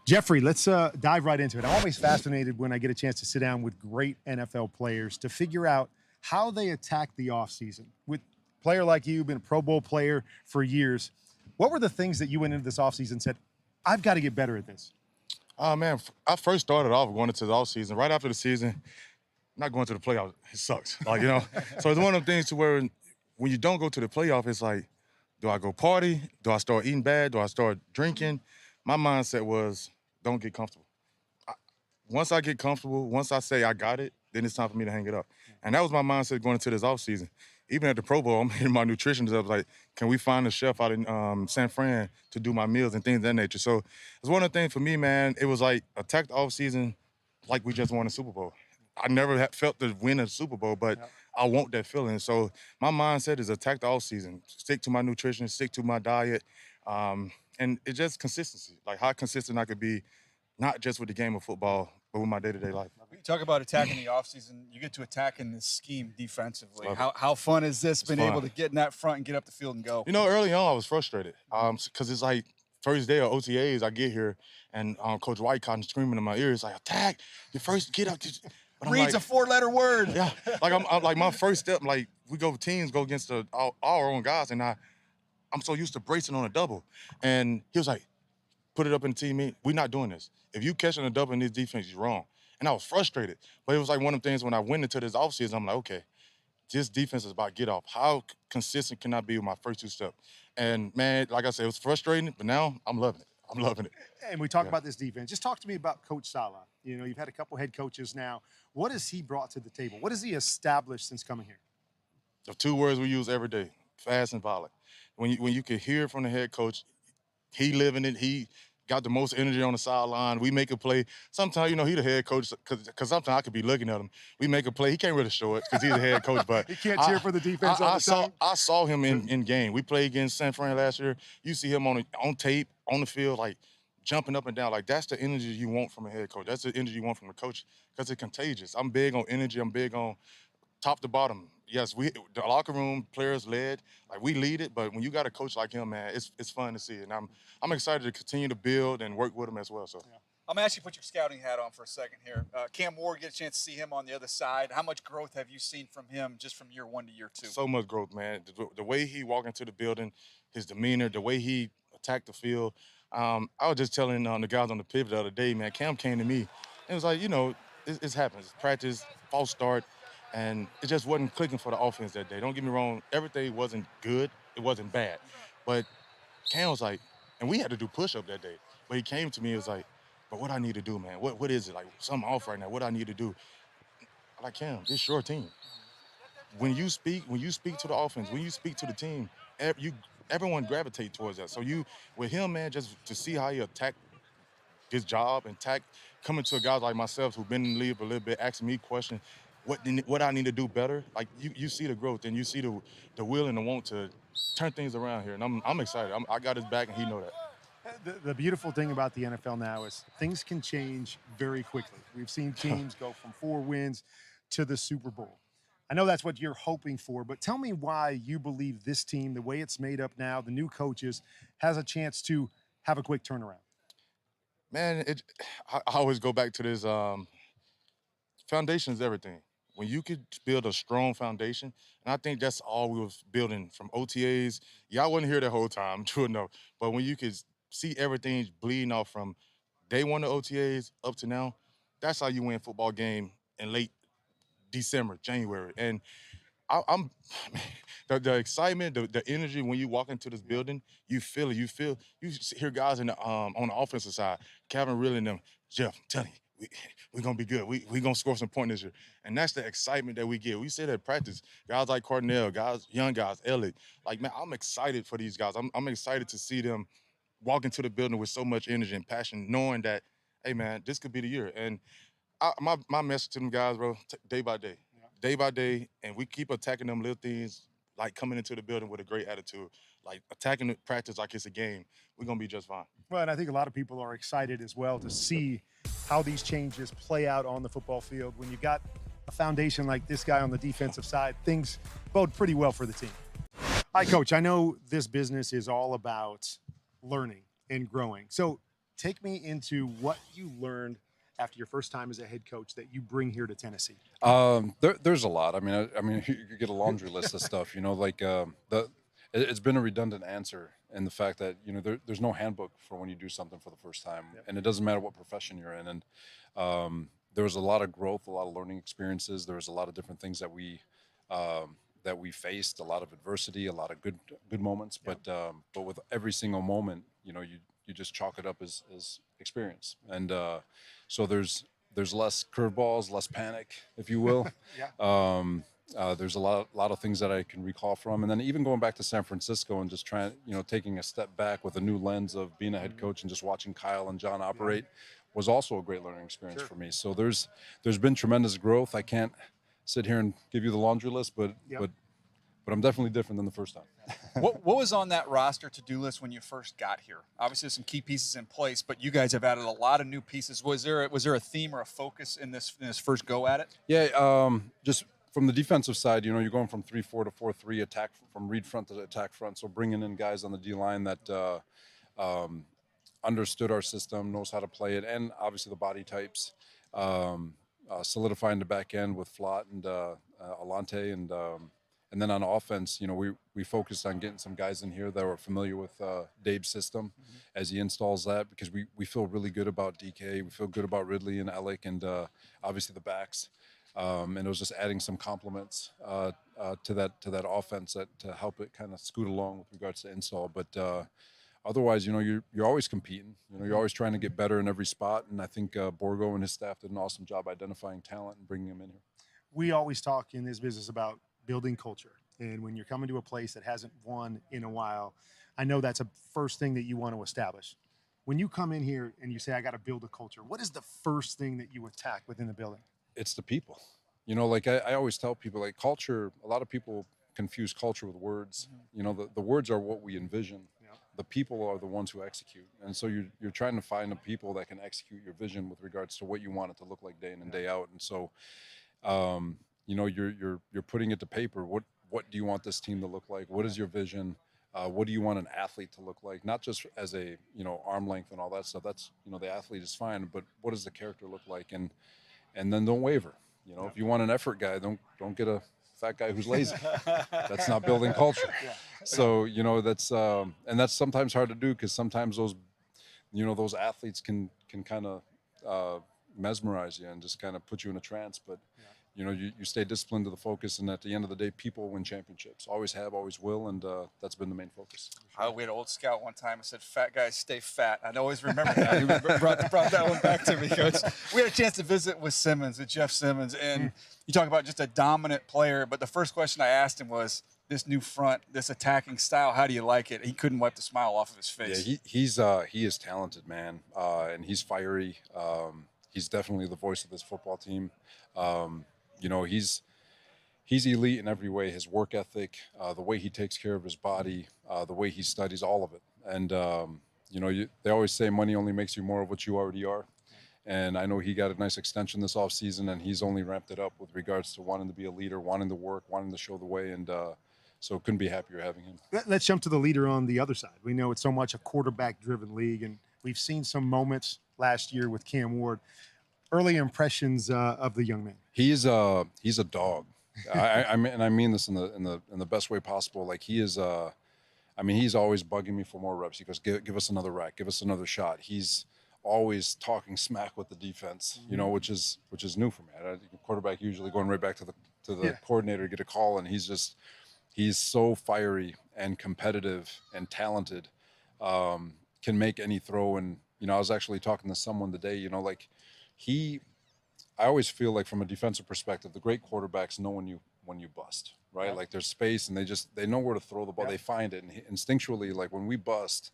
Jeffrey, let's dive right into it. I'm always fascinated when I get a chance to sit down with great NFL players to figure out how they attack the offseason. With a player like you, been a Pro Bowl player for years, what were the things that you went into this offseason and said, I've got to get better at this? Oh, man, I first started off going into the offseason. Right after the season, not going to the playoffs, it sucks. So it's one of them things to where when you don't go to the playoff, it's like, do I go party? Do I start eating bad? Do I start drinking? My mindset was, don't get comfortable. Once I get comfortable, once I say I got it, then it's time for me to hang it up. And that was my mindset going into this offseason. Even at the Pro Bowl, I'm hitting my nutritionist up like, can we find a chef out in San Fran to do my meals and things of that nature? So it's one of the things for me, man, it was like attack the offseason like we just won a Super Bowl. I never felt the win of the Super Bowl, but I want that feeling. So my mindset is attack the offseason, stick to my nutrition, stick to my diet, and it's just consistency, like how consistent I could be, not just with the game of football, but with my day-to-day life. When you talk about attacking the offseason, you get to attack in this scheme defensively. How fun has this been able to get in that front and get up the field and go? You know, early on I was frustrated because it's like first day of OTAs, I get here, and Coach White caught screaming in my ear. It's like, attack, your first get up. Reads a four-letter word. Yeah, like I'm like my first step, like we teams go against our own guys, and I'm so used to bracing on a double. And he was like, put it up in the team meet. We're not doing this. If you catching a double in this defense, you're wrong. And I was frustrated. But it was like one of the things when I went into this offseason, I'm like, okay, this defense is about get off. How consistent can I be with my first two steps? And, man, like I said, it was frustrating, but now I'm loving it. I'm loving it. And we talk about this defense. Just talk to me about Coach Saleh. You know, you've had a couple head coaches now. What has he brought to the table? What has he established since coming here? The two words we use every day, fast and violent. When you can hear from the head coach, he living it, he got the most energy on the sideline. We make a play. Sometimes, you know, he the head coach because sometimes I could be looking at him. We make a play. He can't really show it because he's the head coach. But he can't cheer for the defense all the time. I saw him in game. We played against San Fran last year. You see him on tape, on the field, like jumping up and down. Like that's the energy you want from a head coach. That's the energy you want from a coach because it's contagious. I'm big on energy. I'm big on top to bottom. Yes, the locker room players led, like we lead it, but when you got a coach like him, man, it's fun to see. And I'm excited to continue to build and work with him as well. So I'm asking you to put your scouting hat on for a second here. Cam Ward, get a chance to see him on the other side. How much growth have you seen from him just from year one to year two? So much growth, man. The way he walked into the building, his demeanor, the way he attacked the field. I was just telling the guys on the pivot the other day, man, Cam came to me and it was like, you know, it happens. Practice, false start. And it just wasn't clicking for the offense that day. Don't get me wrong, everything wasn't good. It wasn't bad. But Cam was like, and we had to do push-up that day. But he came to me and was like, but what I need to do, man? What is it? Like, something off right now. What I need to do? I'm like, Cam, this is your team. When you speak to the offense, when you speak to the team, everyone gravitate towards that. So with him, man, just to see how he attacked his job and coming to a guy like myself who've been in the league a little bit, asking me questions, what I need to do better. Like you see the growth and you see the will and the want to turn things around here, and I'm excited. I got his back, and he know that. The beautiful thing about the NFL now is things can change very quickly. We've seen teams go from 4 wins to the Super Bowl. I know that's what you're hoping for, but tell me why you believe this team, the way it's made up now, the new coaches, has a chance to have a quick turnaround. Man, I always go back to this. Foundation is everything. When you could build a strong foundation, and I think that's all we was building from OTAs. Y'all wasn't here the whole time, true enough. But when you could see everything bleeding off from day one of OTAs up to now, that's how you win a football game in late December, January. And I'm the excitement, the energy when you walk into this building, you feel it. You hear guys on the offensive side, Calvin Ridley and them, Jeff, I'm telling you, we're going to be good. We're going to score some points this year. And that's the excitement that we get. We say that at practice. Guys like Cardinal, young guys, Elliott. Like, man, I'm excited for these guys. I'm excited to see them walk into the building with so much energy and passion, knowing that, hey, man, this could be the year. And my message to them guys, bro, day by day. Day by day, and we keep attacking them little things, like coming into the building with a great attitude, like attacking the practice like it's a game. We're going to be just fine. Well, and I think a lot of people are excited as well to see how these changes play out on the football field. When you got a foundation like this guy on the defensive side, things bode pretty well for the team. Hi, Coach. I know this business is all about learning and growing. So Take me into what you learned after your first time as a head coach that you bring here to Tennessee. There's a lot. I mean, you get a laundry list of stuff. Like it's been a redundant answer in the fact that there's no handbook for when you do something for the first time, and it doesn't matter what profession you're in. And there was a lot of growth, a lot of learning experiences. There was a lot of different things that we faced, a lot of adversity, a lot of good moments. But with every single moment, you just chalk it up as experience. And so there's less curveballs, less panic, if you will. There's a lot of things that I can recall from. And then even going back to San Francisco and just trying, taking a step back with a new lens of being a head coach and just watching Kyle and John operate was also a great learning experience for me. So there's been tremendous growth. I can't sit here and give you the laundry list, but I'm definitely different than the first time. What was on that roster to-do list when you first got here? Obviously, some key pieces in place, but you guys have added a lot of new pieces. Was there a theme or a focus in this first go at it? Yeah, just from the defensive side, you're going from 3-4 to 4-3, attack from read front to attack front. So bringing in guys on the D line that understood our system, knows how to play it, and obviously the body types. Solidifying the back end with Flott and Alante, and then on offense, we focused on getting some guys in here that were familiar with Dave's system as he installs that, because we feel really good about DK, we feel good about Ridley and Alec, and obviously the backs. And it was just adding some complements to that offense to help it kind of scoot along with regards to install. But otherwise, you're always competing. You're always trying to get better in every spot. And I think Borgo and his staff did an awesome job identifying talent and bringing them in here. We always talk in this business about building culture. And when you're coming to a place that hasn't won in a while, I know that's a first thing that you want to establish. When you come in here and you say, I got to build a culture, what is the first thing that you attack within the building? It's the people. Like I always tell people, like culture, a lot of people confuse culture with words. The words are what we envision. The people are the ones who execute. And so you're trying to find the people that can execute your vision with regards to what you want it to look like day in and day out. And so, you're putting it to paper. What do you want this team to look like? What is your vision? What do you want an athlete to look like? Not just as a, arm length and all that stuff. That's, the athlete is fine, but what does the character look like? And then don't waver. If you want an effort guy, don't get a fat guy who's lazy. That's not building culture. So, that's sometimes hard to do, because sometimes those athletes can kind of mesmerize you and just kind of put you in a trance. But you stay disciplined to the focus, and at the end of the day, people win championships. Always have, always will, and that's been the main focus. We had an old scout one time who said, "Fat guys stay fat." I always remember that. He brought that one back to me, Coach. We had a chance to visit with Jeff Simmons, and you talk about just a dominant player. But the first question I asked him was, this new front, this attacking style, how do you like it? He couldn't wipe the smile off of his face. Yeah, he is talented, man, and he's fiery. He's definitely the voice of this football team. He's elite in every way. His work ethic, the way he takes care of his body, the way he studies, all of it. And they always say money only makes you more of what you already are. And I know he got a nice extension this offseason, and he's only ramped it up with regards to wanting to be a leader, wanting to work, wanting to show the way. And so couldn't be happier having him. Let's jump to the leader on the other side. We know it's so much a quarterback-driven league, and we've seen some moments last year with Cam Ward. Early impressions of the young man. He's a dog. I mean this in the best way possible. Like he is. He's always bugging me for more reps. He goes, give us another rack, give us another shot. He's always talking smack with the defense, which is new for me. Quarterback usually going right back to the coordinator to get a call, and he's so fiery and competitive and talented. Can make any throw. And I was actually talking to someone today. I always feel like from a defensive perspective, the great quarterbacks know when you bust, right? Like there's space, and they know where to throw the ball. They find it, and instinctually, like when we bust,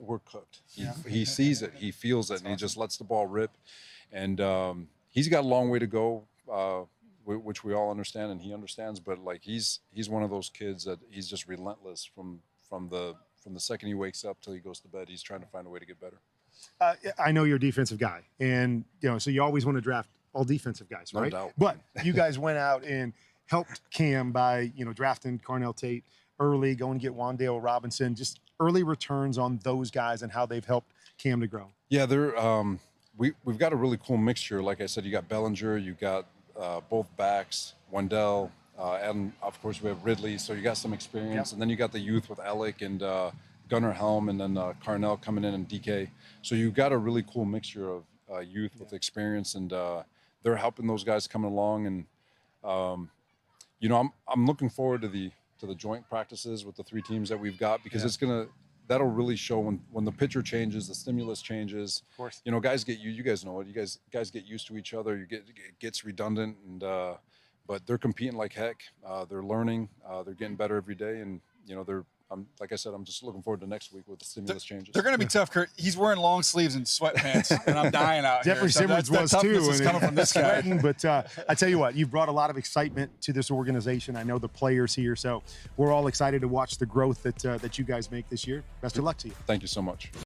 we're cooked. He sees it, he feels it, and he just lets the ball rip. And he's got a long way to go, which we all understand, and he understands. But like he's one of those kids that he's just relentless from the second he wakes up till he goes to bed. He's trying to find a way to get better. I know you're a defensive guy, and so you always want to draft all defensive guys, right? No doubt. But you guys went out and helped Cam by drafting Carnell Tate early, going to get Wandale Robinson. Just early returns on those guys and how they've helped Cam to grow? Yeah, they're we've got a really cool mixture. Like I said, you got Bellinger, you got both backs, Wendell, and of course we have Ridley. So you got some experience, and then you got the youth with Alec and Gunnar Helm, and then Carnell coming in and DK. So you got a really cool mixture of youth with experience, and they're helping those guys coming along. And you know, I'm looking forward to the joint practices with the 3 teams that we've got, because that'll really show when the pitcher changes, the stimulus changes. Of course. You know, guys get you guys know it. You guys get used to each other. It gets redundant, and but they're competing like heck. They're learning. They're getting better every day, and you know like I said, I'm just looking forward to next week with the stimulus changes. They're going to be tough, Kurt. He's wearing long sleeves and sweatpants, and I'm dying out here. Jeffery Simmons was that too. toughness is coming from this guy. But I tell you what, you've brought a lot of excitement to this organization. I know the players here, so we're all excited to watch the growth that you guys make this year. Best of luck to you. Thank you so much.